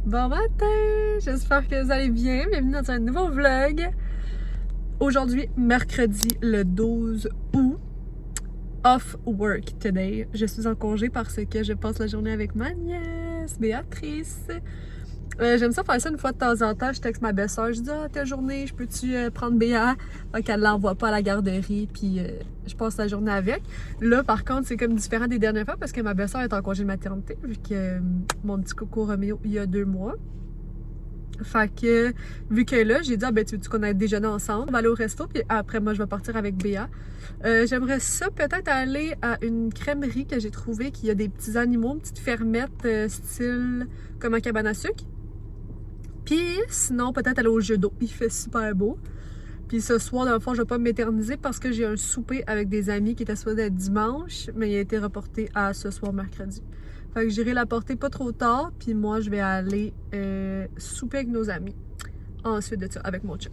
Bon matin! J'espère que vous allez bien. Bienvenue dans un nouveau vlog. Aujourd'hui, mercredi le 12 août. Off work today. Je suis en congé parce que je passe la journée avec ma nièce, Béatrice. J'aime ça faire ça une fois de temps en temps. Je texte ma belle-sœur, je dis « Ah, telle journée, je peux-tu prendre Béa? » Fait qu'elle l'envoie pas à la garderie, puis je passe la journée avec. Là, par contre, c'est comme différent des dernières fois parce que ma belle-sœur est en congé de maternité, vu que mon petit coco Roméo, il y a 2 mois. Fait que, vu que là, j'ai dit, ah ben, tu veux qu'on aille déjeuner ensemble? On va aller au resto, puis après, moi, je vais partir avec Béa. J'aimerais ça peut-être aller à une crèmerie que j'ai trouvée, qui a des petits animaux, une petite fermette, style comme un cabane à sucre. Puis sinon, peut-être aller au jeu d'eau. Il fait super beau. Puis ce soir, dans le fond, je vais pas m'éterniser parce que j'ai un souper avec des amis qui était supposé être dimanche, mais il a été reporté à ce soir, mercredi. Fait que j'irai la porter pas trop tard, puis moi, je vais aller souper avec nos amis. Ensuite de ça, avec mon chum.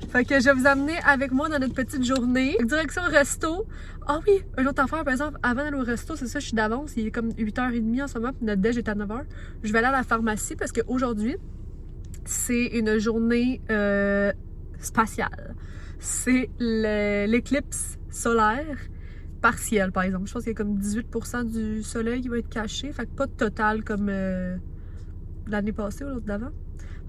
Fait que je vais vous amener avec moi dans notre petite journée. Direction resto. Ah oui, une autre affaire, par exemple, avant d'aller au resto, c'est ça, je suis d'avance. Il est comme 8h30 en ce moment, puis notre déj est à 9h. Je vais aller à la pharmacie parce qu'aujourd'hui, c'est une journée spatiale. C'est l'éclipse solaire partielle, par exemple. Je pense qu'il y a comme 18% du soleil qui va être caché. Fait que pas total comme l'année passée ou l'autre d'avant.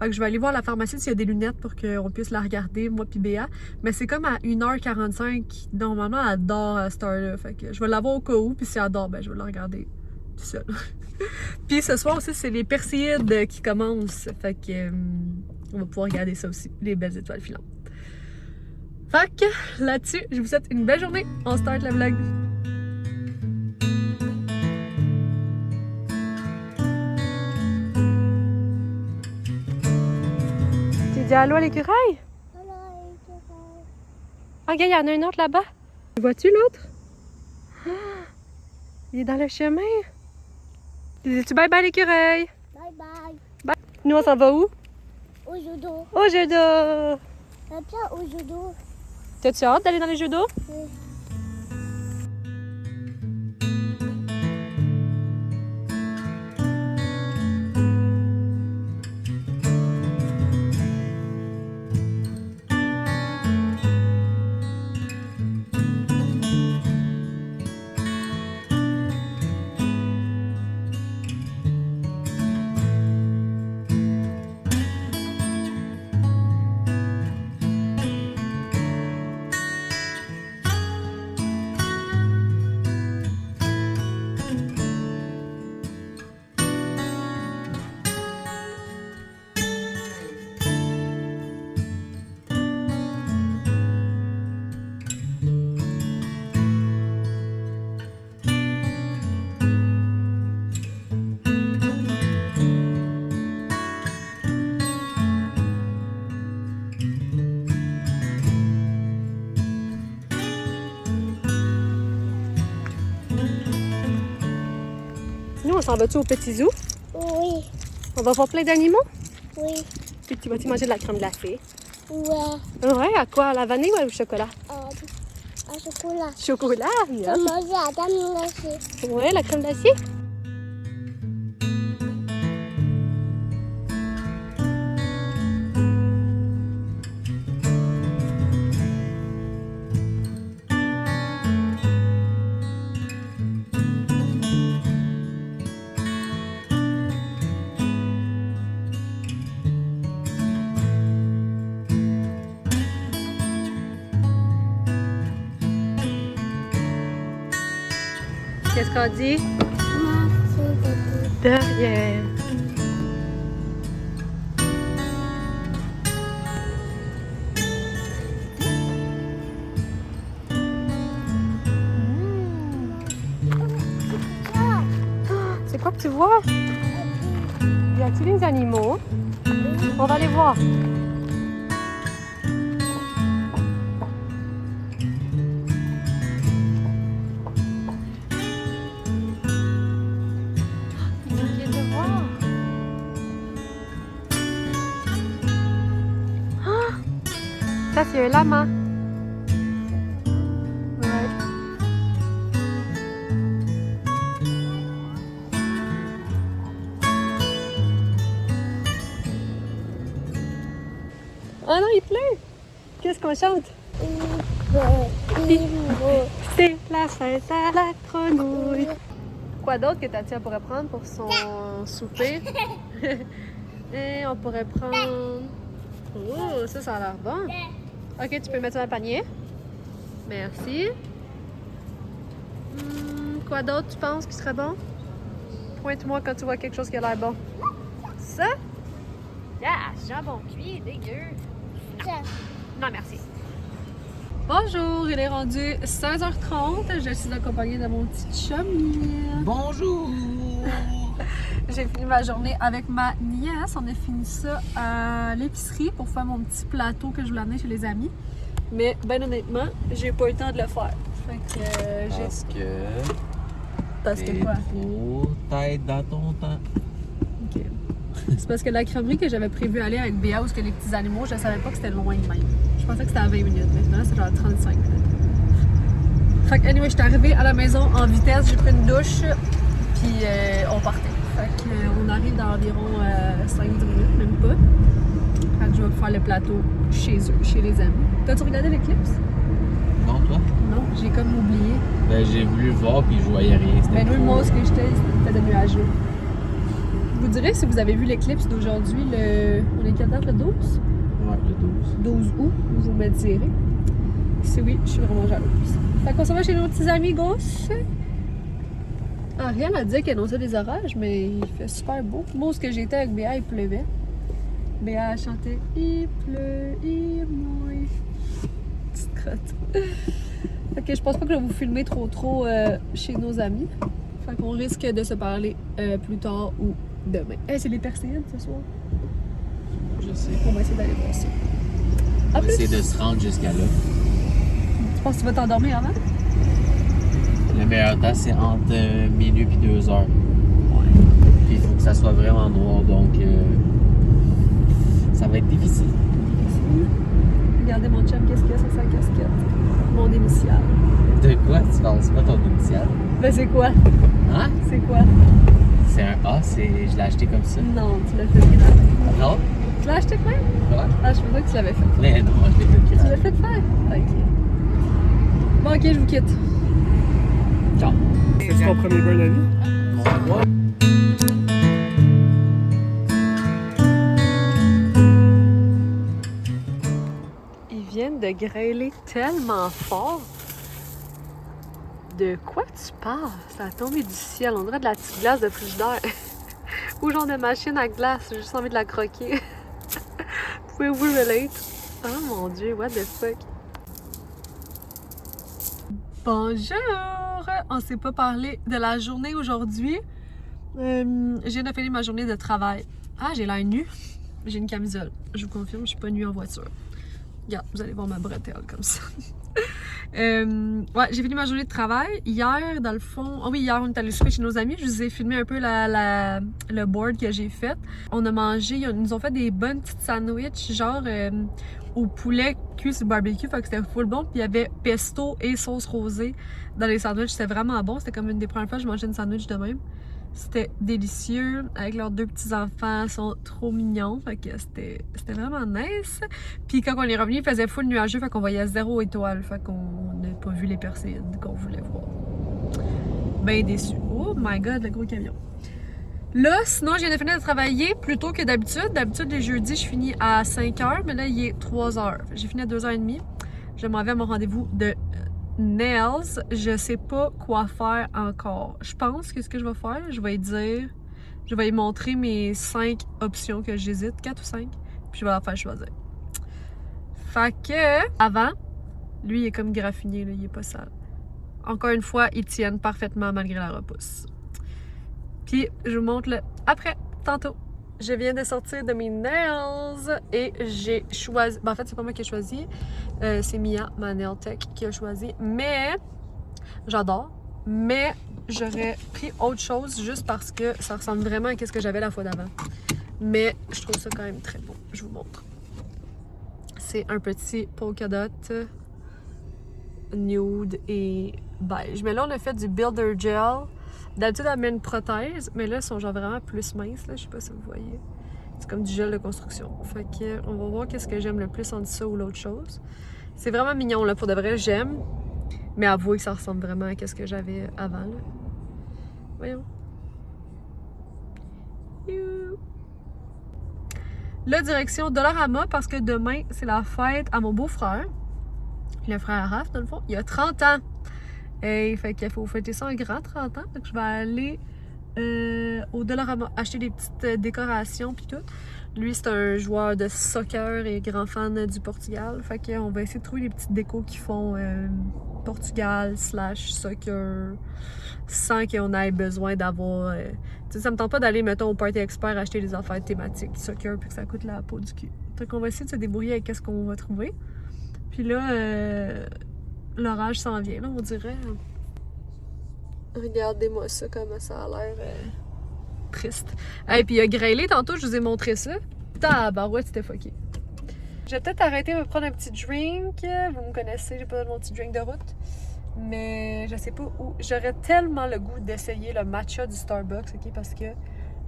Fait que je vais aller voir à la pharmacie s'il y a des lunettes pour qu'on puisse la regarder, moi puis Béa. Mais c'est comme à 1h45. Normalement, elle dort à cette heure-là. Fait que je vais l'avoir au cas où. Puis si elle dort, ben je vais la regarder tout seul. Puis ce soir aussi, c'est les Perséides qui commencent. Fait que on va pouvoir regarder ça aussi, les belles étoiles filantes. Fait que là-dessus, je vous souhaite une belle journée. On start le vlog. Tu dis allô à l'écureuil? Allô, l'écureuil. Ah, regarde, il y en a un autre là-bas. Vois-tu l'autre? Ah, il est dans le chemin. Dis-tu bye bye l'écureuil? Bye bye. Bye. Nous, on s'en va où? Au judo. Au jeu d'eau. Viens au judo. T'as-tu hâte d'aller dans les jeux d'eau? Oui. Nous, on s'en va-tu au petit zoo? Oui. On va voir plein d'animaux? Oui. Puis tu vas-tu manger de la crème glacée? Ouais. Ouais, à quoi? À la vanille ou au chocolat? Un chocolat. Chocolat, Je miam. mange à dame glacée. Ouais, la crème glacée. Qu'est-ce qu'on dit? Merci beaucoup. De rien. C'est quoi que tu vois? Y a-t-il des animaux? On va aller voir. Ça, c'est un lama. Ouais. Oh non, il pleut! Qu'est-ce qu'on chante? Ivo. C'est la fête à la grenouille. Quoi d'autre que Tatia pourrait prendre pour son souper? Et on pourrait prendre... Oh, ça a l'air bon. Ok, tu peux mettre ça dans le panier. Merci. Quoi d'autre tu penses qui serait bon? Pointe-moi quand tu vois quelque chose qui a l'air bon. Ça? Yeah, jambon cuit, dégueu. Ça. Non, merci. Bonjour, il est rendu 16h30. Je suis accompagnée de mon petit chum. Bonjour! J'ai fini ma journée avec ma nièce. On a fini ça à l'épicerie pour faire mon petit plateau que je voulais amener chez les amis. Mais ben honnêtement, j'ai pas eu le temps de le faire. Fait que Parce que t'es quoi? trop tête dans ton temps. Ok. C'est parce que la crèmerie que j'avais prévu aller avec Béa où que les petits animaux, je savais pas que c'était loin de même. Je pensais que c'était à 20 minutes. Maintenant, c'est genre 35 minutes. Fait que, anyway, j'étais arrivée à la maison en vitesse, j'ai pris une douche, puis on partait. Fait que, on arrive dans environ 5-10 minutes, même pas. Fait que je vais faire le plateau chez eux, chez les amis. T'as-tu regardé l'éclipse? Non, toi? Non, j'ai comme oublié. Ben, j'ai voulu voir puis je voyais rien. C'était Ben, nous, trop- moi, ce que j'étais, c'était nuageux. Je vous dirais si vous avez vu l'éclipse d'aujourd'hui, on est quelle date, le 12? Ouais, le 12. 12 août, vous me direz. Si oui, je suis vraiment jalouse. Fait qu'on s'en va chez nos petits amis gosses. Ariel a dit qu'elle annonçait des orages, mais il fait super beau. Moi, où ce que j'étais avec Béa, il pleuvait. Béa a chanté « Il pleut, il mouille ». Petite crotte. Fait que je pense pas que je vais vous filmer trop chez nos amis. Fait qu'on risque de se parler plus tard ou demain. Hey, c'est les Perséides ce soir. Je sais. On va essayer d'aller voir ça. On En va plus, essayer de se rendre jusqu'à là. tu penses que tu vas t'endormir avant? Le meilleur temps, c'est entre minuit et 2 heures. Puis il faut que ça soit vraiment noir, donc ça va être difficile. Regardez mon chum, qu'est-ce qu'il y a sur sa casquette? Mon initial. De quoi? Tu parles pas ton initial? Ben c'est quoi? Hein? C'est quoi? C'est un A, je l'ai acheté comme ça. Non, tu l'as fait grave. Non? Tu l'as acheté quoi? Quoi? Ah, je pensais que tu l'avais fait. Mais non, je l'ai fait Tu grave. l'as fait faire? Ok. Bon, ok, je vous quitte. Ciao. C'est ton premier bain de la vie? Ils viennent de grêler tellement fort. De quoi tu parles? Ça a tombé du ciel. On dirait de la petite glace de frigidaire. Ou genre de machine à glace. J'ai juste envie de la croquer. Pouvez-vous relate? Oh mon dieu, what the fuck? Bonjour! On s'est pas parlé de la journée aujourd'hui. Je viens de finir ma journée de travail. Ah, j'ai l'air nue. J'ai une camisole. Je vous confirme, je suis pas nue en voiture. Regarde, vous allez voir ma bretelle comme ça. Ouais, j'ai fini ma journée de travail. Hier, dans le fond... Oh oui, hier, on est allé souper chez nos amis. Je vous ai filmé un peu le board que j'ai fait. On a mangé, ils nous ont fait des bonnes petites sandwichs, genre au poulet cuit sur le barbecue. Fait que c'était full bon. Puis il y avait pesto et sauce rosée dans les sandwichs. C'était vraiment bon. C'était comme une des premières fois que je mangeais une sandwich de même. C'était délicieux avec leurs deux petits-enfants, ils sont trop mignons, fait que c'était vraiment nice. Puis quand on est revenu, il faisait full nuageux, fait qu'on voyait 0 étoile, fait qu'on n'a pas vu les Perséides qu'on voulait voir. Ben déçu. Oh my god, le gros camion. Là, sinon, je viens de finir de travailler plus tôt que d'habitude. D'habitude, les jeudis, je finis à 5h, mais là, il est 3h. J'ai fini à 2h30. Je m'en vais à mon rendez-vous de nails. Je sais pas quoi faire encore. Je pense que ce que je vais faire, je vais dire, je vais lui montrer mes 5 options que j'hésite, 4 ou 5, puis je vais leur faire choisir. Fait que, avant, lui, il est comme graffinier, là, il est pas sale. Encore une fois, ils tiennent parfaitement malgré la repousse. Puis, je vous montre le après, tantôt. Je viens de sortir de mes nails et j'ai choisi... Ben, en fait, c'est pas moi qui ai choisi. C'est Mia, ma nail tech, qui a choisi. Mais, j'adore. Mais, j'aurais pris autre chose juste parce que ça ressemble vraiment à ce que j'avais la fois d'avant. Mais, je trouve ça quand même très beau. Je vous montre. C'est un petit polka dot nude et beige. Mais là, on a fait du Builder Gel. D'habitude, elle met une prothèse, mais là, ils sont genre vraiment plus minces, là. Je sais pas si vous voyez. C'est comme du gel de construction. Fait que on va voir qu'est-ce que j'aime le plus entre ça ou l'autre chose. C'est vraiment mignon, là, pour de vrai, j'aime. Mais avouez que ça ressemble vraiment à ce que j'avais avant, là. Voyons. Là, direction Dollarama, parce que demain, c'est la fête à mon beau-frère. Le frère à Raph, dans le fond. Il a 30 ans. Et fait qu'il faut fêter ça un grand 30 ans. Donc, je vais aller au Dollarama acheter des petites décorations puis tout. Lui, c'est un joueur de soccer et grand fan du Portugal. Fait qu'on va essayer de trouver des petites décos qui font Portugal / soccer sans qu'on ait besoin d'avoir... tu sais, ça me tente pas d'aller, mettons, au Party Expert acheter des affaires thématiques soccer puis que ça coûte la peau du cul. Donc, on va essayer de se débrouiller avec ce qu'on va trouver. Puis là, l'orage s'en vient, là, on dirait. Regardez-moi ça, comment ça a l'air triste. Et puis il y a grêlé tantôt, je vous ai montré ça. Tabarouette, c'était fucké. Je vais peut-être arrêter de me prendre un petit drink. Vous me connaissez, j'ai pas mon petit drink de route. Mais je sais pas où. J'aurais tellement le goût d'essayer le matcha du Starbucks, ok? Parce que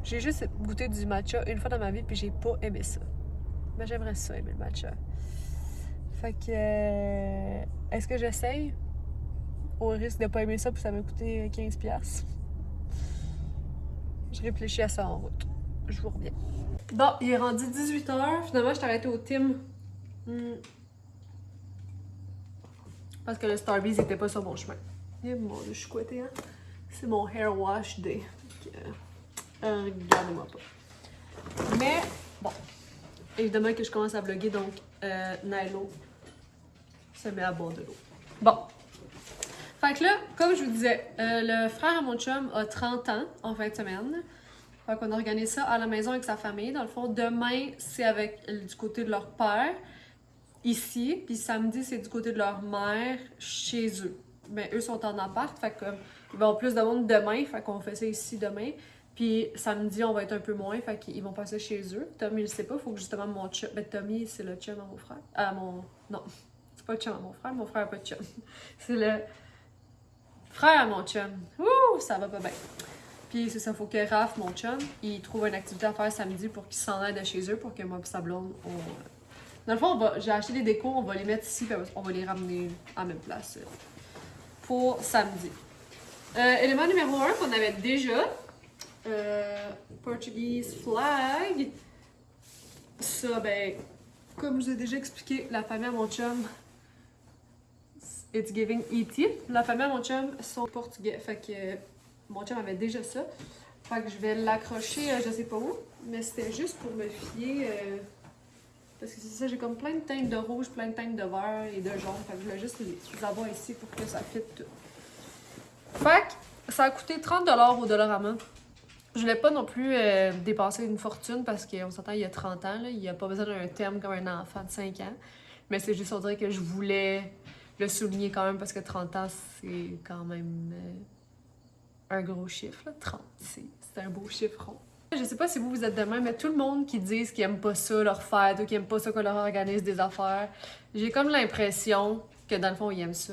j'ai juste goûté du matcha une fois dans ma vie, puis j'ai pas aimé ça. Mais j'aimerais ça, aimer le matcha. Fait que... est-ce que j'essaye? Au risque de pas aimer ça, puis ça m'a coûté 15$. Je réfléchis à ça en route. Je vous reviens. Bon, il est rendu 18h. Finalement, je suis arrêtée au Tim. Parce que le Starbucks n'était pas sur mon chemin. Et mon Dieu, je suis couettée, hein? C'est mon hair wash day. Regardez-moi pas. Mais, bon. Évidemment que je commence à vlogger, donc Nilo se met à boire de l'eau. Bon. Fait que là, comme je vous disais, le frère à mon chum a 30 ans en fin de semaine. Fait qu'on organise ça à la maison avec sa famille. Dans le fond, demain, c'est avec du côté de leur père, ici. Puis samedi, c'est du côté de leur mère, chez eux. Mais eux sont en appart, fait que ils vont avoir plus de monde demain. Fait qu'on fait ça ici demain. Puis samedi, on va être un peu moins, fait qu'ils vont passer chez eux. Tommy, il sait pas, faut que justement mon chum... Ben, Tommy, c'est le chum à mon frère. Non, c'est pas le chum à mon frère a pas de chum. C'est le... frère à mon chum. Ouh, ça va pas bien. Puis c'est ça, faut que Raph, mon chum, il trouve une activité à faire samedi pour qu'il s'en aide de chez eux, pour que moi et sa blonde, Dans le fond, j'ai acheté des décos, on va les mettre ici, puis on va les ramener à la même place pour samedi. Élément numéro 1 qu'on avait déjà, Portuguese flag. Ça, ben, comme je vous ai déjà expliqué, la famille à mon chum, It's giving E.T. La famille à mon chum sont portugais. Fait que mon chum avait déjà ça. Fait que je vais l'accrocher, je sais pas où. Mais c'était juste pour me fier. Parce que c'est ça, j'ai comme plein de teintes de rouge, plein de teintes de vert et de jaune. Fait que je voulais juste les avoir ici pour que ça fitte tout. Fait que ça a coûté 30$ au Dollarama. Je voulais pas non plus dépenser une fortune parce qu'on s'entend, il y a 30 ans. Là, il n'y a pas besoin d'un terme comme un enfant de 5 ans. Mais c'est juste, on dirait que je voulais le souligner quand même parce que 30 ans, c'est quand même un gros chiffre. Là. 30, c'est un beau chiffre rond. Je sais pas si vous êtes de même, mais tout le monde qui dit qu'ils aiment pas ça, leur fête, ou qu'ils aiment pas ça qu'on leur organise des affaires, j'ai comme l'impression que dans le fond, ils aiment ça.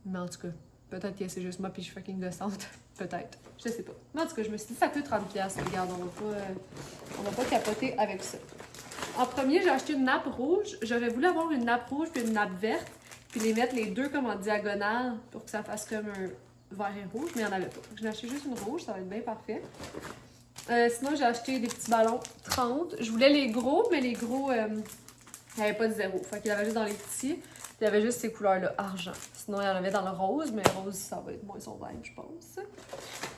Mais en tout cas, peut-être que c'est juste moi puis je suis fucking gossante. Peut-être. Je sais pas. Mais en tout cas, je me suis dit ça coûte 30$. Regarde, on va pas capoter avec ça. En premier, j'ai acheté une nappe rouge. J'aurais voulu avoir une nappe rouge puis une nappe verte, puis les mettre les deux comme en diagonale pour que ça fasse comme un vert et rouge, mais il n'y en avait pas. J'ai acheté juste une rouge, ça va être bien parfait. Sinon, j'ai acheté des petits ballons 30. Je voulais les gros, mais les gros, il n'y avait pas de zéro. Fait qu'il y avait juste dans les petits. Il y avait juste ces couleurs-là, argent. Sinon, il y en avait dans le rose, mais rose, ça va être moins son vibe, je pense.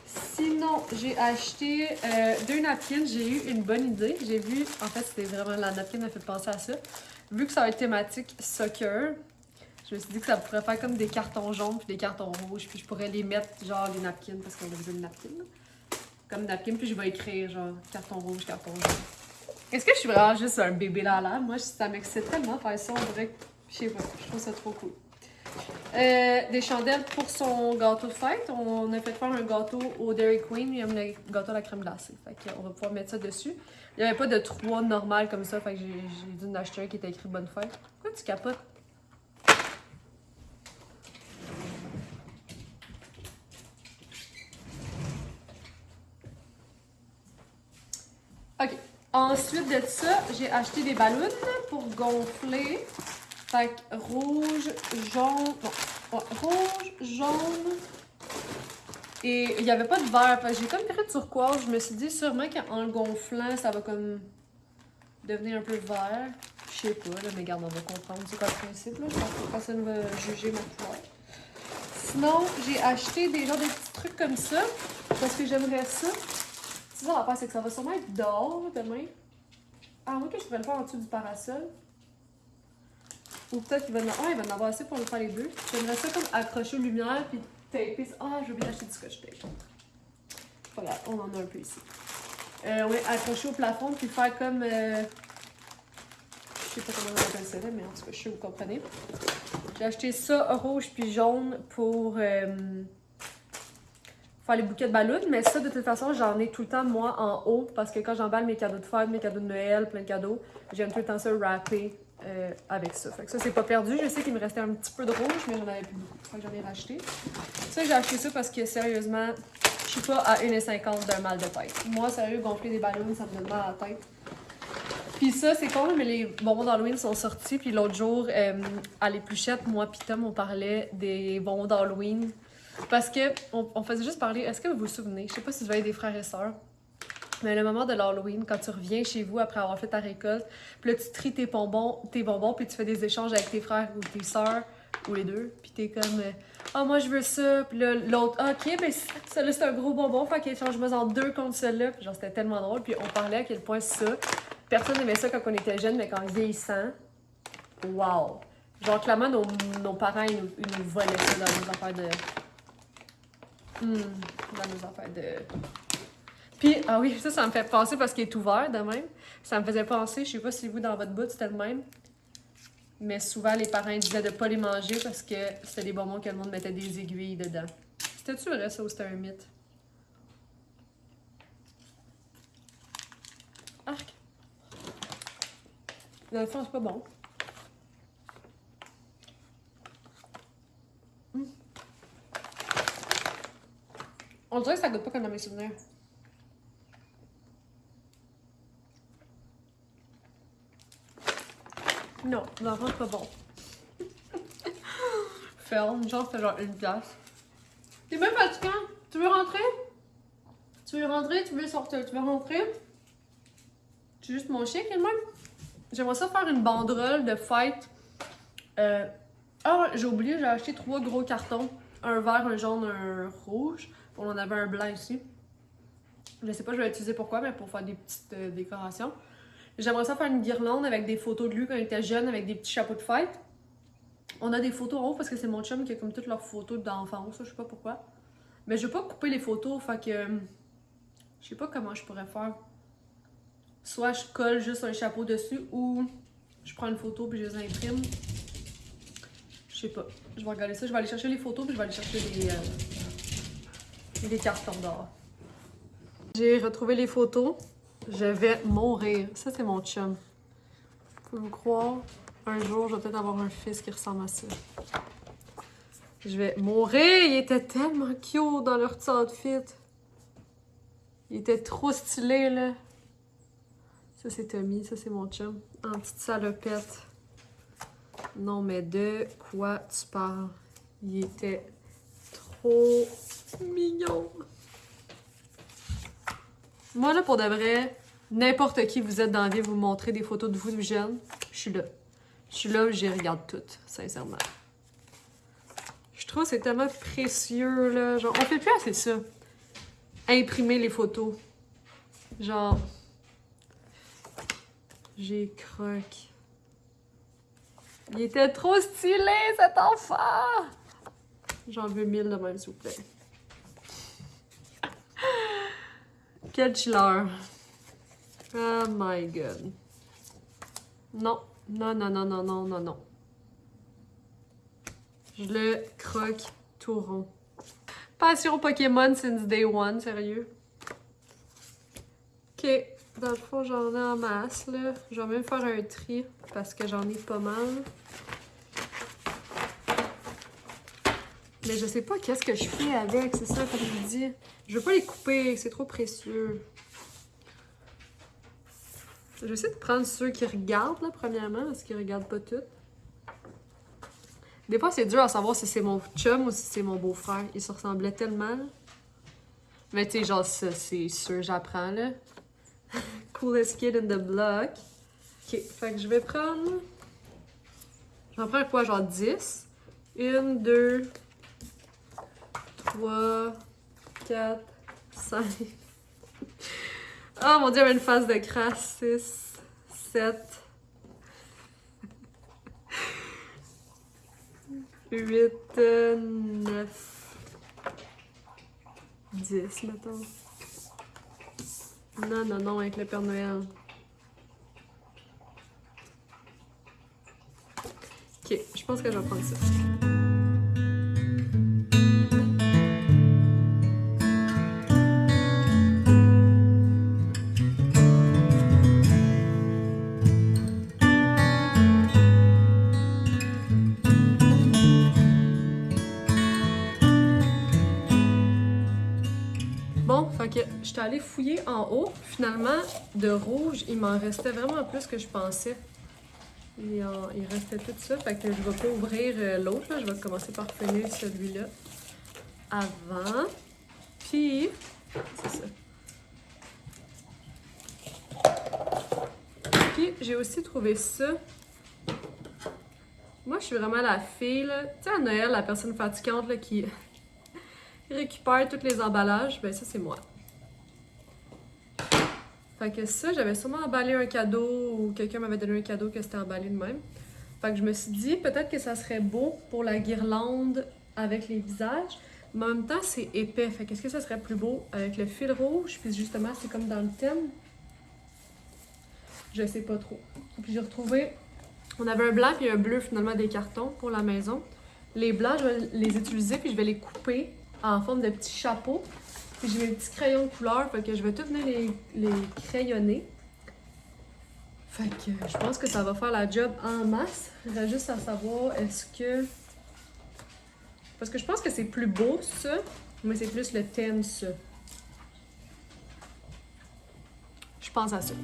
Sinon, j'ai acheté 2 napkins. J'ai eu une bonne idée. J'ai vu, en fait, c'était vraiment la napkin m'a fait penser à ça. Vu que ça va être thématique soccer, je me suis dit que ça pourrait faire comme des cartons jaunes puis des cartons rouges. Puis je pourrais les mettre, genre, les napkins, parce qu'on a besoin de napkins. Comme napkin, puis je vais écrire, genre, carton rouge, carton jaune. Est-ce que je suis vraiment juste un bébé là là? Moi, ça m'excite tellement faire ça, on dirait que, je sais pas, je trouve ça trop cool. Des chandelles pour son gâteau de fête. On a fait faire un gâteau au Dairy Queen. Il aime le gâteau à la crème glacée. Fait qu'on va pouvoir mettre ça dessus. Il n'y avait pas de 3 normal comme ça. Fait que j'ai dû en acheter un qui était écrit bonne fête. Pourquoi tu capotes? Ok. Ensuite de ça, j'ai acheté des ballons pour gonfler. Fait que rouge, jaune. Non. Ouais, rouge, jaune. Et il n'y avait pas de vert. Fait que j'ai comme pris turquoise. Je me suis dit sûrement qu'en le gonflant, ça va comme devenir un peu vert. Je sais pas, là, mais regarde, on va comprendre. C'est quoi le principe, là? Je pense que personne va juger ma couleur. Sinon, j'ai acheté des genres de petits trucs comme ça. Parce que j'aimerais ça. C'est ça l'affaire, c'est que ça va sûrement être dehors demain. Ah, moi que je pourrais le faire en dessous du parasol. Ou peut-être qu'il va il va en avoir assez pour le faire les deux. J'aimerais ça comme accrocher aux lumières puis taper. Ah, j'ai oublié d'acheter du scotch tape. Voilà, on en a un peu ici. Oui, accrocher au plafond puis faire comme. Je sais pas comment on appelle ça là, mais en tout cas, je sais vous comprenez. J'ai acheté ça rouge puis jaune pour faire les bouquets de ballons, mais ça, de toute façon, j'en ai tout le temps, moi, en haut, parce que quand j'emballe mes cadeaux de fête, mes cadeaux de Noël, plein de cadeaux, j'aime tout le temps ça rapper avec ça. Fait que ça, c'est pas perdu. Je sais qu'il me restait un petit peu de rouge, mais j'en avais plus beaucoup. Fait que j'en ai racheté. Ça, j'ai acheté ça parce que, sérieusement, je suis pas à 1,50 d'un mal de tête. Moi, sérieux, gonfler des ballons, ça me donne mal à la tête. Puis ça, c'est con, mais les bonbons d'Halloween sont sortis. Puis l'autre jour, à l'épluchette, moi pis Tom, on parlait des bonbons d'Halloween. Parce que on faisait juste parler. Est-ce que vous vous souvenez? Je sais pas si vous avez des frères et sœurs. Mais le moment de l'Halloween, quand tu reviens chez vous après avoir fait ta récolte, puis là tu tries tes bonbons, puis tu fais des échanges avec tes frères ou tes sœurs, ou les deux, puis t'es comme ah, moi je veux ça, puis là l'autre, ah, ok, ben celui-là c'est un gros bonbon, fait qu'échange-moi en deux contre celui-là, puis genre c'était tellement drôle, puis on parlait à quel point ça, personne n'aimait ça quand on était jeune, mais quand vieillissant, wow! Genre clairement nos parents ils nous volaient ça dans nos affaires de. Dans nos affaires de. Puis, ah oui, ça me fait penser parce qu'il est ouvert de même. Ça me faisait penser, je sais pas si vous dans votre bout c'était le même. Mais souvent les parents disaient de pas les manger parce que c'était des bonbons que le monde mettait des aiguilles dedans. C'était-tu vrai ça ou c'était un mythe? Arc! Dans le fond, c'est pas bon. On dirait que ça goûte pas comme dans mes souvenirs. Non, dans le fond, c'est pas bon. Ferme, genre, fait genre une pièce. T'es même fatiguant. Tu veux rentrer? Tu veux rentrer? Tu veux sortir? Tu veux rentrer? Tu es juste mon chien, quand même? J'aimerais ça faire une banderole de fête. Ah, j'ai oublié, j'ai acheté 3 gros cartons. Un vert, un jaune, un rouge. On en avait un blanc ici. Je sais pas, je vais l'utiliser pourquoi, mais pour faire des petites décorations. J'aimerais ça faire une guirlande avec des photos de lui quand il était jeune, avec des petits chapeaux de fête. On a des photos en haut parce que c'est mon chum qui a comme toutes leurs photos d'enfance, je sais pas pourquoi. Mais je veux pas couper les photos, fait que je sais pas comment je pourrais faire. Soit je colle juste un chapeau dessus ou je prends une photo puis je les imprime. Je sais pas. Je vais regarder ça. Je vais aller chercher les photos puis je vais aller chercher des cartons d'or. J'ai retrouvé les photos. Je vais mourir. Ça, c'est mon chum. Pouvez-vous croire? Un jour, je vais peut-être avoir un fils qui ressemble à ça. Je vais mourir! Il était tellement cute dans leur petit outfit. Il était trop stylé, là. Ça, c'est Tommy. Ça, c'est mon chum. En petite salopette. Non, mais de quoi tu parles? Il était trop mignon. Moi, là, pour de vrai, n'importe qui vous êtes dans la vie, vous montrez des photos de vous jeunes, je suis là. Je suis là, j'y regarde toutes, sincèrement. Je trouve que c'est tellement précieux, là. Genre, on fait plus assez ça. Imprimer les photos. Genre... J'ai croque. Il était trop stylé, cet enfant! J'en veux 1000 de même, s'il vous plaît. Quel chiller. Oh my god. Non. Non, non, non, non, non, non, non. Je le croque tout rond. Passion Pokémon since day one, sérieux. Ok. Dans le fond, j'en ai en masse, là. Je vais même faire un tri parce que j'en ai pas mal. Mais je sais pas qu'est-ce que je fais avec, c'est ça, comme je vous dis. Je veux pas les couper, c'est trop précieux. Je vais essayer de prendre ceux qui regardent, là, premièrement, parce qu'ils regardent pas tout. Des fois, c'est dur à savoir si c'est mon chum ou si c'est mon beau-frère. Ils se ressemblaient tellement. Mais tu sais, genre, ça, c'est sûr, j'apprends, là. Coolest kid in the block. Ok, fait que je vais prendre... J'en prends quoi, genre 10? 1, 2, 3, 4, 5... Oh mon dieu, il y avait une face de crasse. 6, 7... 8, 9, 10, mettons. Non, avec le Père Noël. Ok, je pense que je vais prendre ça. Bon, fait que j'étais allée fouiller en haut. Finalement, de rouge, il m'en restait vraiment plus que je pensais. Il restait tout ça. Fait que je vais pas ouvrir l'autre. Je vais commencer par finir celui-là avant. Puis, c'est ça. Puis, j'ai aussi trouvé ça. Moi, je suis vraiment la fille, là. Tu sais, à Noël, la personne fatigante, là, qui récupère tous les emballages. Ben, ça, c'est moi. Fait que ça, j'avais sûrement emballé un cadeau ou quelqu'un m'avait donné un cadeau que c'était emballé de même. Fait que je me suis dit, peut-être que ça serait beau pour la guirlande avec les visages. Mais en même temps, c'est épais. Fait qu'est-ce que ça serait plus beau avec le fil rouge? Puis justement, c'est comme dans le thème. Je sais pas trop. Puis j'ai retrouvé... On avait un blanc puis un bleu, finalement, des cartons pour la maison. Les blancs, je vais les utiliser puis je vais les couper en forme de petits chapeaux. Puis j'ai mes petits crayons de couleur, fait que je vais tout venir les crayonner. Fait que je pense que ça va faire la job en masse. Il reste juste à savoir est-ce que... Parce que je pense que c'est plus beau ça, mais c'est plus le thème ça. Je pense à ça.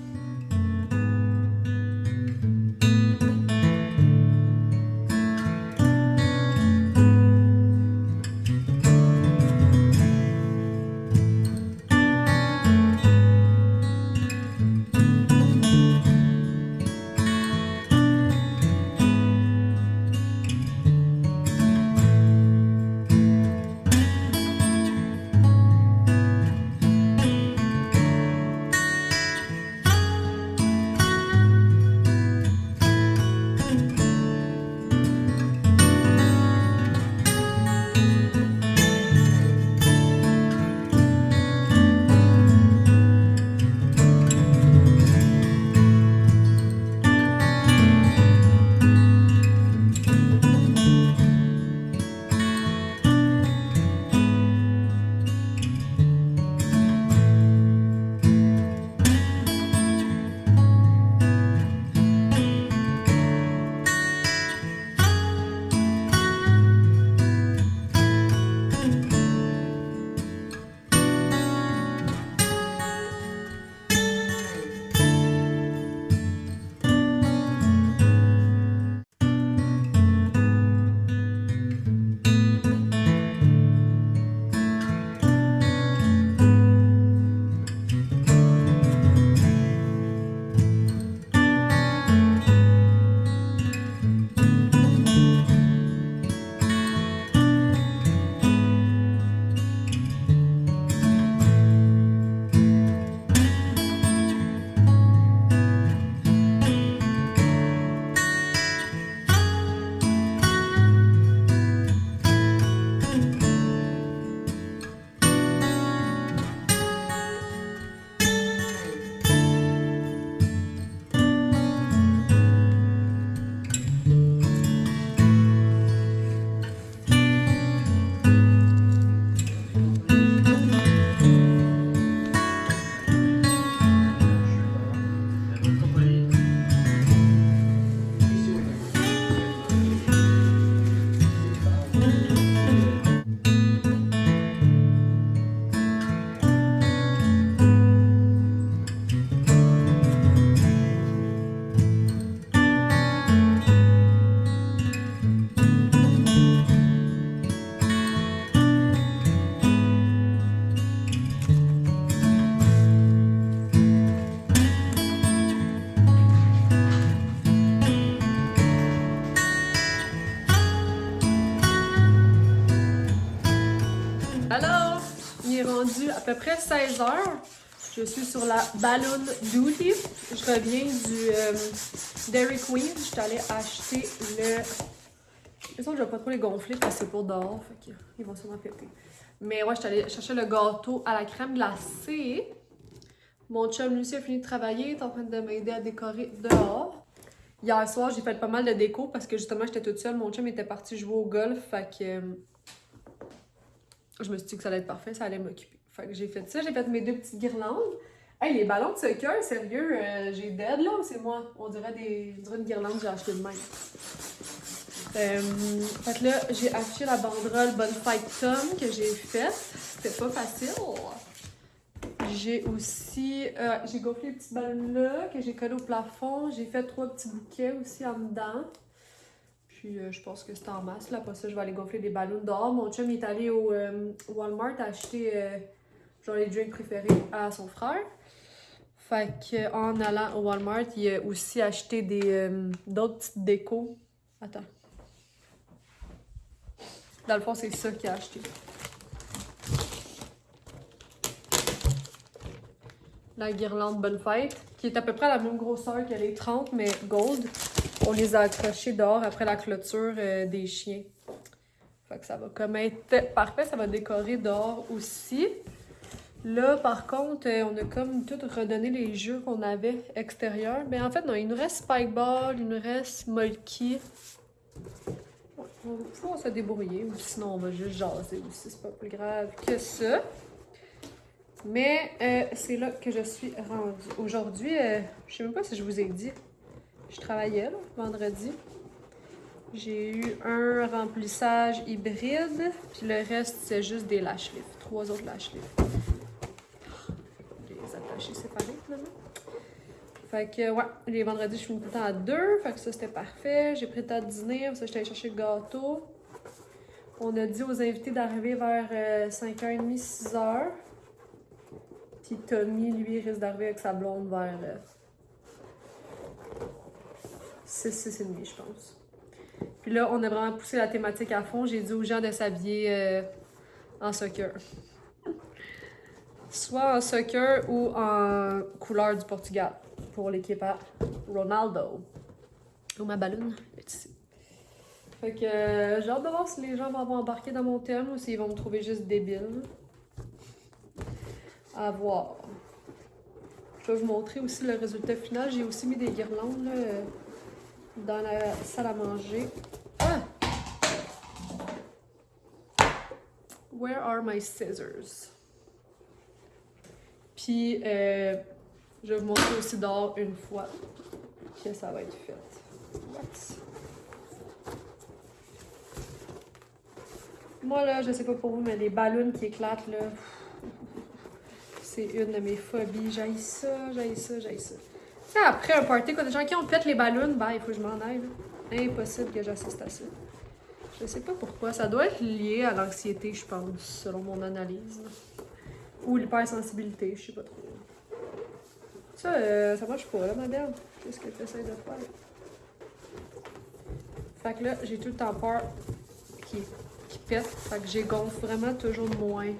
peu près 16 heures. Je suis sur la Balloon Duty. Je reviens du Dairy Queen. Je suis allée acheter le... Je ne vais pas trop les gonfler parce que c'est pour dehors. Fait qu'ils vont sûrement péter. Mais ouais, je suis allée chercher le gâteau à la crème glacée. Mon chum, lui aussi, a fini de travailler. Il est en train de m'aider à décorer dehors. Hier soir, j'ai fait pas mal de déco parce que justement, j'étais toute seule. Mon chum était parti jouer au golf. Fait que je me suis dit que ça allait être parfait. Ça allait m'occuper. Fait que j'ai fait ça. J'ai fait mes 2 petites guirlandes. Hey, les ballons de soccer, sérieux, j'ai dead là ou c'est moi? On dirait une guirlande que j'ai acheté de même. Fait que là, j'ai acheté la banderole Bonfight Tom que j'ai faite. C'était pas facile. J'ai aussi... j'ai gonflé les petits ballons là que j'ai collés au plafond. J'ai fait 3 petits bouquets aussi en dedans. Puis je pense que c'est en masse. Là, après ça, je vais aller gonfler des ballons dehors. Mon chum est allé au Walmart acheter genre les drinks préférés à son frère. Fait qu'en allant au Walmart, il a aussi acheté d'autres petites décos. Attends. Dans le fond, c'est ça qu'il a acheté. La guirlande Bonne Fête, qui est à peu près à la même grosseur que les 30, mais gold. On les a accrochés dehors après la clôture des chiens. Fait que ça va comme être parfait, ça va décorer dehors aussi. Là, par contre, on a comme tout redonné les jeux qu'on avait extérieurs. Mais en fait, non, il nous reste Spikeball, il nous reste Molky. On va pouvoir se débrouiller, ou sinon on va juste jaser aussi, c'est pas plus grave que ça. Mais c'est là que je suis rendue. Aujourd'hui, je sais même pas si je vous ai dit, je travaillais là, vendredi. J'ai eu un remplissage hybride, puis le reste c'est juste des lash lifts, 3 autres lash lifts. Je vais les attacher séparés finalement. Fait que, ouais, les vendredis, je finis tout le temps à 2. Fait que ça, c'était parfait. J'ai pris le temps de dîner. Pour ça, j'étais allée chercher le gâteau. On a dit aux invités d'arriver vers 5h30, 6h. Puis Tommy, lui, risque d'arriver avec sa blonde vers 6h30, je pense. Puis là, on a vraiment poussé la thématique à fond. J'ai dit aux gens de s'habiller en soccer. Soit en soccer ou en couleur du Portugal. Pour l'équipe à Ronaldo. Ou ma balloune est ici. Fait que j'ai hâte de voir si les gens vont embarquer dans mon thème ou s'ils vont me trouver juste débile. À voir. Je vais vous montrer aussi le résultat final. J'ai aussi mis des guirlandes là, dans la salle à manger. Ah! Where are my scissors? Puis, je vais vous montrer aussi dehors une fois que ça va être fait. What? Moi, là, je sais pas pour vous, mais les ballons qui éclatent, là, c'est une de mes phobies. J'haïs ça, j'haïs ça, j'haïs ça. Tu sais, après un party, quand des gens qui ont pète les ballons, ben, il faut que je m'en aille. Là. Impossible que j'assiste à ça. Je sais pas pourquoi. Ça doit être lié à l'anxiété, je pense, selon mon analyse. Là. Ou l'hypersensibilité, je sais pas trop. Ça marche pas, là, ma belle. Qu'est-ce que tu essaies de faire? Fait que là, j'ai tout le temps peur qu'il pète. Fait que j'ai gonfle vraiment toujours moins.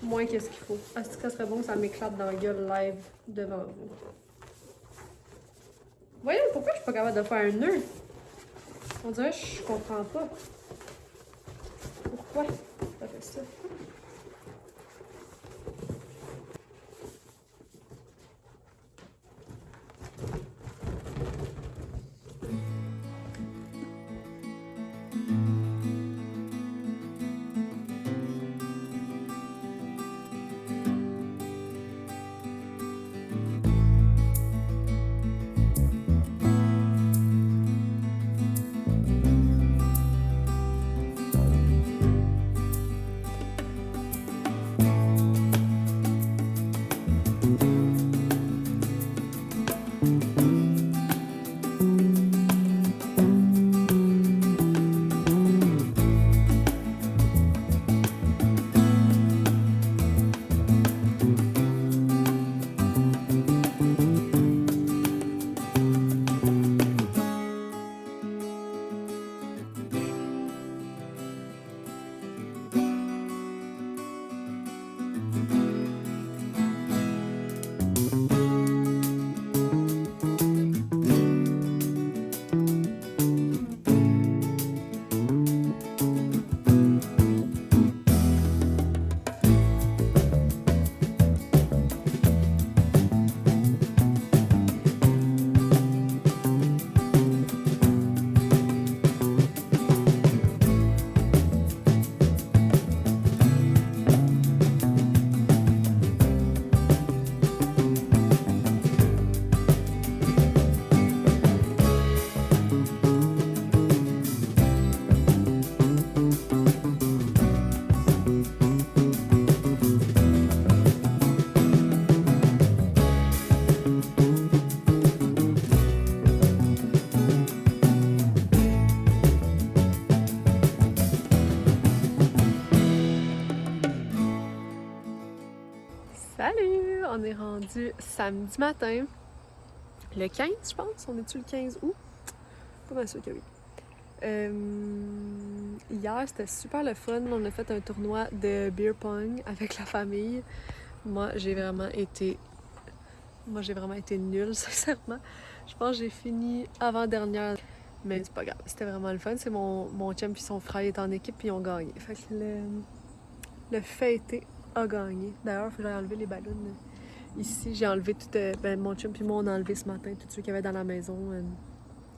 Moins qu'est-ce qu'il faut. Est-ce que ça serait bon que ça m'éclate dans la gueule live devant vous? Voyons, pourquoi je suis pas capable de faire un nœud? On dirait que je comprends pas. Pourquoi ça fait ça? Salut! On est rendu samedi matin. Le 15, je pense. On est-tu le 15 août? Pas mal sûr que oui. Hier, c'était super le fun. On a fait un tournoi de beer pong avec la famille. Moi, j'ai vraiment été nulle, sincèrement. Je pense que j'ai fini avant-dernière. Mais c'est pas grave, c'était vraiment le fun. C'est mon chum et son frère étaient en équipe puis ils ont gagné. Fait que le fêté a gagné. D'ailleurs, il faut que j'aille enlever les ballons. Ici, j'ai enlevé tout... mon chum et moi, on a enlevé ce matin tous ceux qu'il y avait dans la maison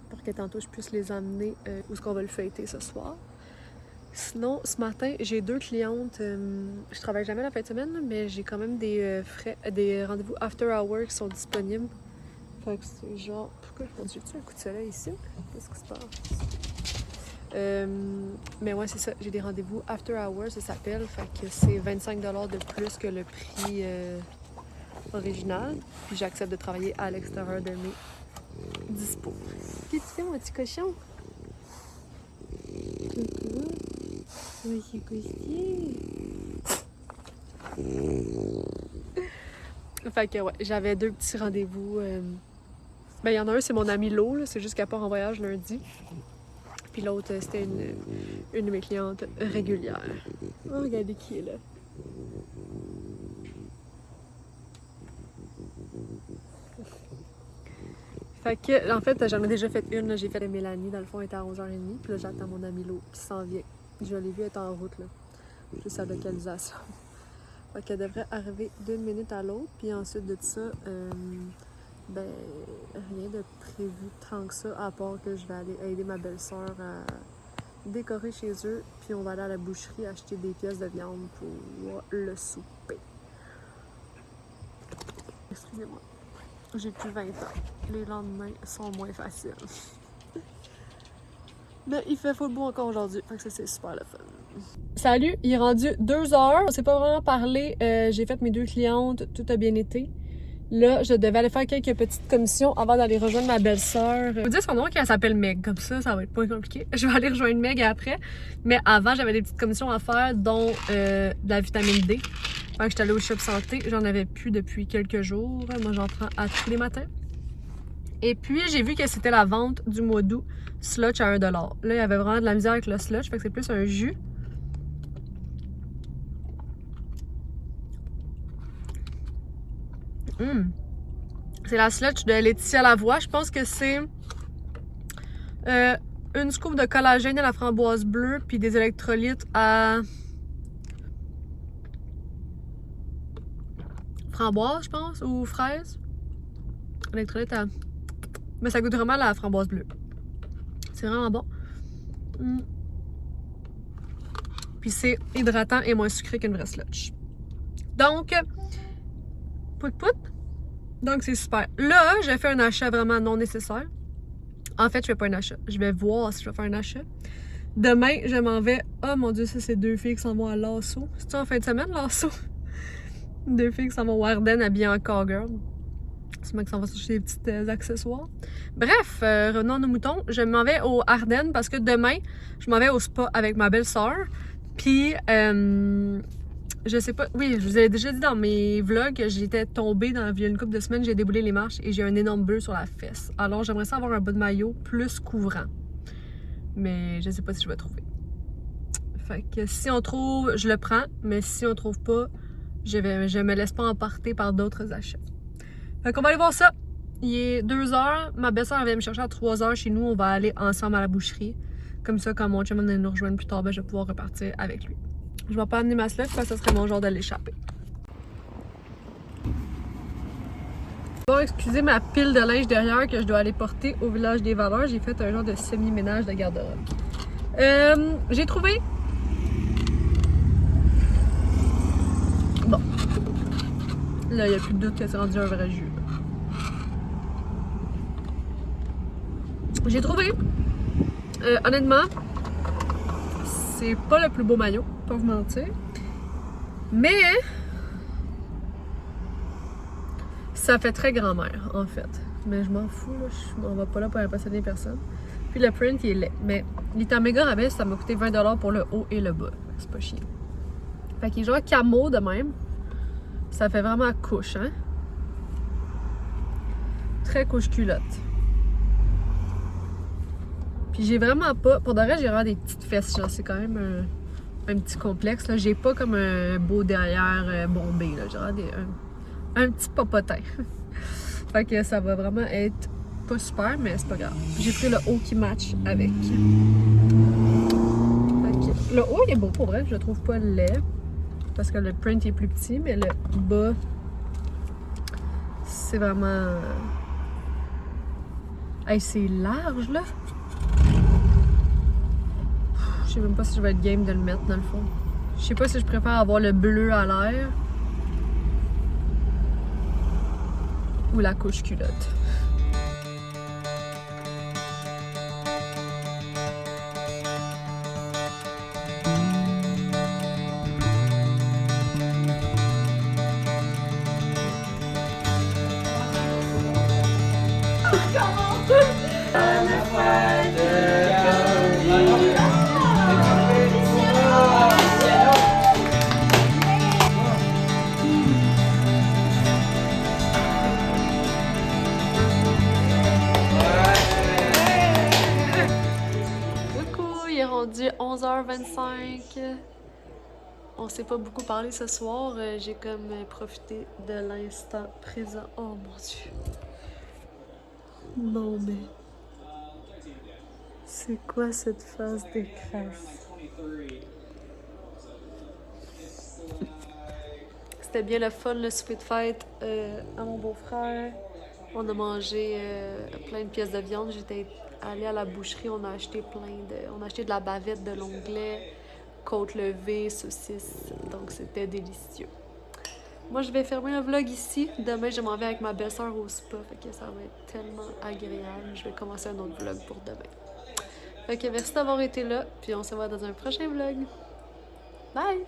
pour que tantôt je puisse les emmener où est-ce qu'on va le fêter ce soir. Sinon, ce matin, j'ai 2 clientes. Je travaille jamais la fin de semaine, mais j'ai quand même des rendez-vous after hours qui sont disponibles. Fait que c'est genre... Pourquoi j'ai un coup de soleil ici? Qu'est-ce qui se passe? Mais ouais, c'est ça. J'ai des rendez-vous after hours, ça s'appelle. Fait que c'est 25$ de plus que le prix original. Puis j'accepte de travailler à l'extérieur de mes dispos. Qu'est-ce que tu fais, mon petit cochon? Oui, c'est coché. Fait que ouais, j'avais 2 petits rendez-vous. Il y en a un, c'est mon amie Lo, c'est juste qu'elle part en voyage lundi. Puis l'autre, c'était une de mes clientes régulières. Oh, regardez qui est là. Fait que, en fait, j'en ai déjà fait une. J'ai fait Mélanie, dans le fond, elle était à 11h30. Puis là, j'attends mon amie Lo qui s'en vient. Je l'ai vue être en route, là. Juste sa localisation. Fait qu'elle devrait arriver d'une minute à l'autre. Puis ensuite de ça, rien de prévu tant que ça, à part que je vais aller aider ma belle-sœur à décorer chez eux. Puis on va aller à la boucherie acheter des pièces de viande pour le souper. Excusez-moi. J'ai plus 20 ans. Les lendemains sont moins faciles. Mais il fait full beau encore aujourd'hui. Fait que ça, c'est super le fun. Salut, il est rendu 2h. On s'est pas vraiment parlé. J'ai fait mes 2 clientes. Tout a bien été. Là, je devais aller faire quelques petites commissions avant d'aller rejoindre ma belle-sœur. Je vous dis son nom qu'elle s'appelle Meg. Comme ça va être pas compliqué. Je vais aller rejoindre Meg après. Mais avant, j'avais des petites commissions à faire, dont de la vitamine D. Fait que j'étais allée au shop santé. J'en avais plus depuis quelques jours. Moi, j'en prends à tous les matins. Et puis, j'ai vu que c'était la vente du mois d'août. Slotch à 1$. Là, il y avait vraiment de la misère avec le slotch. Fait que c'est plus un jus. C'est la slotch de Laetitia Lavoie. Je pense que c'est une scoop de collagène à la framboise bleue puis des électrolytes à framboise, je pense, ou fraise. Électrolytes à... Mais ça goûte vraiment la framboise bleue. C'est vraiment bon. Puis c'est hydratant et moins sucré qu'une vraie slotch. Donc, pout-pout. Donc, c'est super. Là, j'ai fait un achat vraiment non nécessaire. En fait, je fais pas un achat. Je vais voir si je vais faire un achat. Demain, je m'en vais... Oh mon Dieu, ça, c'est 2 filles qui s'en vont à Lasso. C'est-tu en fin de semaine, Lasso? 2 filles qui s'en vont au Ardennes habillées en cowgirl. C'est moi qui s'en va chercher des petits accessoires. Bref, revenons à nos moutons. Je m'en vais au Ardennes parce que demain, je m'en vais au spa avec ma belle-sœur. Puis, je sais pas... Oui, je vous avais déjà dit dans mes vlogs que j'étais tombée il y a une couple de semaines, j'ai déboulé les marches et j'ai un énorme bleu sur la fesse. Alors, j'aimerais ça avoir un bas de maillot plus couvrant. Mais je sais pas si je vais trouver. Fait que si on trouve, je le prends. Mais si on trouve pas, je me laisse pas emporter par d'autres achats. Fait qu'on va aller voir ça. Il est 2h. Ma belle-sœur vient me chercher à 3h chez nous. On va aller ensemble à la boucherie. Comme ça, quand mon chum va nous rejoindre plus tard, je vais pouvoir repartir avec lui. Je vais pas amener ma slotch parce que ce serait mon genre de l'échapper. Bon, excusez ma pile de linge derrière que je dois aller porter au village des valeurs. J'ai fait un genre de semi-ménage de garde-robe. J'ai trouvé... Bon. Là, il n'y a plus de doute que c'est rendu un vrai jus. J'ai trouvé... honnêtement, c'est pas le plus beau maillot, pas vous mentir. Mais ça fait très grand-mère, en fait. Mais je m'en fous, là. Je m'en vais pas là pour impressionner personne. Puis le print, il est laid. Mais il est en méga rabais, ça m'a coûté 20$ pour le haut et le bas. C'est pas chiant. Fait qu'il est genre camo de même. Ça fait vraiment couche, hein? Très couche culotte. Puis j'ai vraiment pas... Pour de vrai, j'ai vraiment des petites fesses, genre. C'est quand même un petit complexe, là. J'ai pas comme un beau derrière bombé, là. J'ai vraiment un petit popotin. Fait que ça va vraiment être pas super, mais c'est pas grave. J'ai pris le haut qui match avec. Fait que le haut, il est beau, pour vrai. Je le trouve pas laid. Parce que le print est plus petit, mais le bas, c'est vraiment... Hey, c'est large, là! Je sais même pas si je vais être game de le mettre, dans le fond. Je sais pas si je préfère avoir le bleu à l'air ou la couche culotte. Coucou, il est rendu 11h25. On s'est pas beaucoup parlé ce soir. J'ai comme profité de l'instant présent. Oh mon Dieu. Non mais... C'est quoi cette phase de crasse? C'était bien le fun, le souper de fête à mon beau-frère. On a mangé plein de pièces de viande. J'étais allée à la boucherie, on a acheté on a acheté de la bavette, de l'onglet, côte levée, saucisses. Donc c'était délicieux. Moi, je vais fermer le vlog ici. Demain, je m'en vais avec ma belle-sœur au spa. Fait que ça va être tellement agréable. Je vais commencer un autre vlog pour demain. Fait que merci d'avoir été là. Puis on se voit dans un prochain vlog. Bye!